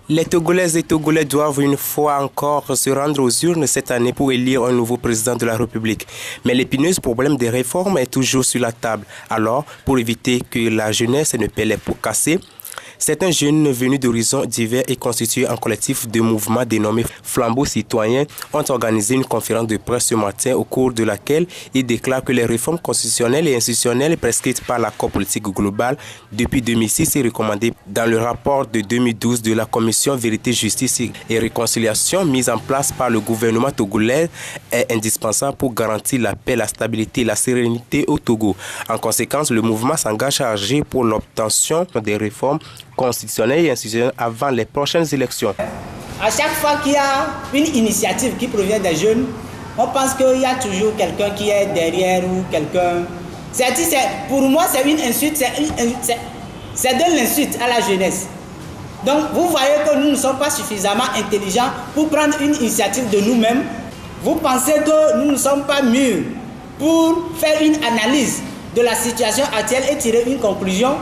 Les Togolaises et Togolais doivent une fois encore se rendre aux urnes cette année pour élire un nouveau président de la République. Mais l'épineux problème des réformes est toujours sur la table. Alors, pour éviter que la jeunesse ne paie les pots cassés, certains jeunes venus d'horizons divers et constitués en collectif de mouvements dénommés Flambeaux Citoyens ont organisé une conférence de presse ce matin au cours de laquelle ils déclarent que les réformes constitutionnelles et institutionnelles prescrites par l'accord politique global depuis 2006 et recommandées dans le rapport de 2012 de la Commission Vérité, Justice et Réconciliation mise en place par le gouvernement togolais est indispensable pour garantir la paix, la stabilité et la sérénité au Togo. En conséquence, le mouvement s'engage à agir pour l'obtention des réformes constitutionnelles et institutionnelles avant les prochaines élections. À chaque fois qu'il y a une initiative qui provient des jeunes, on pense qu'il y a toujours quelqu'un qui est derrière ou quelqu'un... Pour moi, c'est une insulte, c'est de l'insulte à la jeunesse. Donc, vous voyez que nous ne sommes pas suffisamment intelligents pour prendre une initiative de nous-mêmes. Vous pensez que nous ne sommes pas mûrs pour faire une analyse de la situation actuelle et tirer une conclusion.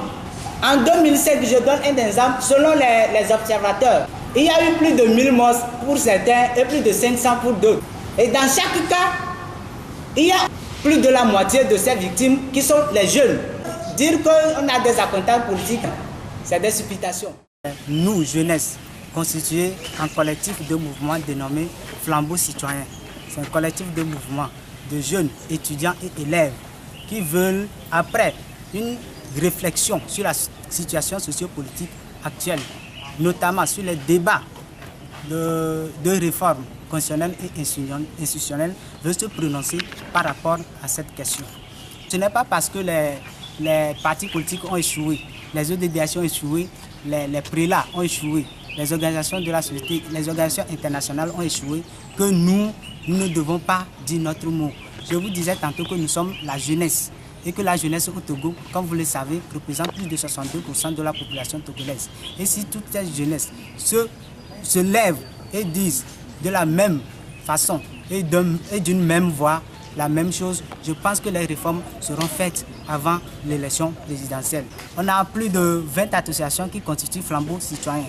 En 2007, je donne un exemple, selon les observateurs, il y a eu plus de 1000 morts pour certains et plus de 500 pour d'autres. Et dans chaque cas, il y a plus de la moitié de ces victimes qui sont les jeunes. Dire qu'on a des attentats politiques, c'est des supputations. Nous, jeunesse, constitués en collectif de mouvements dénommé Flambeaux Citoyens. C'est un collectif de mouvements de jeunes étudiants et élèves qui veulent, après une réflexion sur la situation sociopolitique actuelle, notamment sur les débats de réformes constitutionnelles et institutionnelles, veulent se prononcer par rapport à cette question. Ce n'est pas parce que les partis politiques ont échoué, les ODDH ont échoué, les prélats ont échoué, les organisations de la société, les organisations internationales ont échoué, que nous ne devons pas dire notre mot. Je vous disais tantôt que nous sommes la jeunesse et que la jeunesse au Togo, comme vous le savez, représente plus de 62% de la population togolaise. Et si toute cette jeunesse se lève et disent de la même façon et d'une même voix la même chose, je pense que les réformes seront faites avant l'élection présidentielle. On a plus de 20 associations qui constituent Flambeaux Citoyens.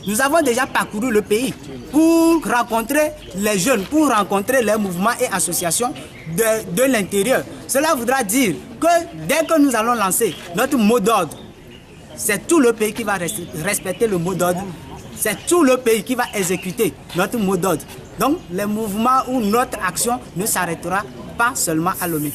Nous avons déjà parcouru le pays pour rencontrer les jeunes, pour rencontrer les mouvements et associations de l'intérieur. Cela voudra dire que dès que nous allons lancer notre mot d'ordre, c'est tout le pays qui va respecter le mot d'ordre. C'est tout le pays qui va exécuter notre mot d'ordre. Donc, les mouvements ou notre action ne s'arrêtera pas seulement à l'ONU.